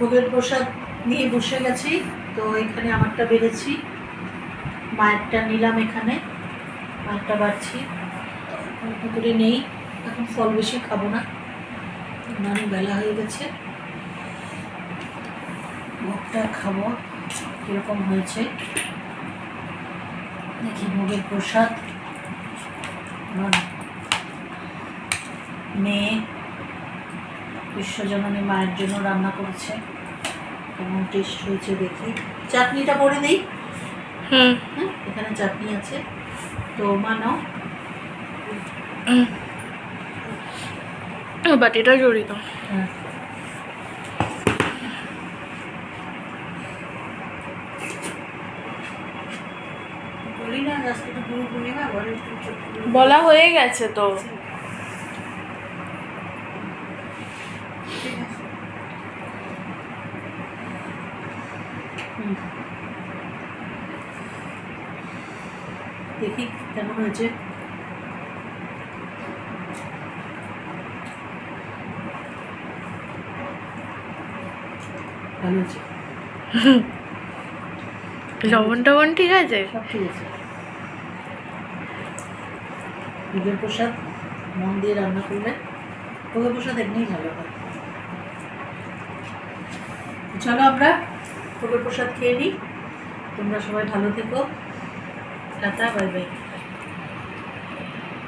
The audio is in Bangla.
ভোগের প্রসাদ নিয়ে বসে গেছি। তো এখানে আমারটা বেড়েছি, মায়েরটা নিলাম, এখানে মায়েরটা বাড়ছি। অল্প করে নেই, এখন ফল বেশি খাবো না, অনেক বেলা হয়ে গেছে। ভোগটা খাবো কীরকম হয়েছে দেখি। ভোগের প্রসাদ আমার মেয়ে বিশ্বজননী মায়ের জন্য রান্না করেছে, কেমন টেস্ট হয়েছে দেখি। চাটনিটা করে দিই। হ্যাঁ, এখানে চাটনি আছে, তো মা নাও। বাটিটা জড়িত। হ্যাঁ, বলি না আজকে তো গুরু পূর্ণিমা, ঘরে বলা হয়ে গেছে তো। দেখি কেমন হয়েছে। ভালো হয়েছে, লবণ টবণ ঠিক আছে, সব ঠিক আছে। ভোগের প্রসাদ মন দিয়ে রান্না করলে ভোগের প্রসাদ এমনিই ভালো হয়। চলো আমরা ভোগের প্রসাদ খেয়ে নিই। তোমরা সবাই ভালো থেকো, টাটা, বাই বাই।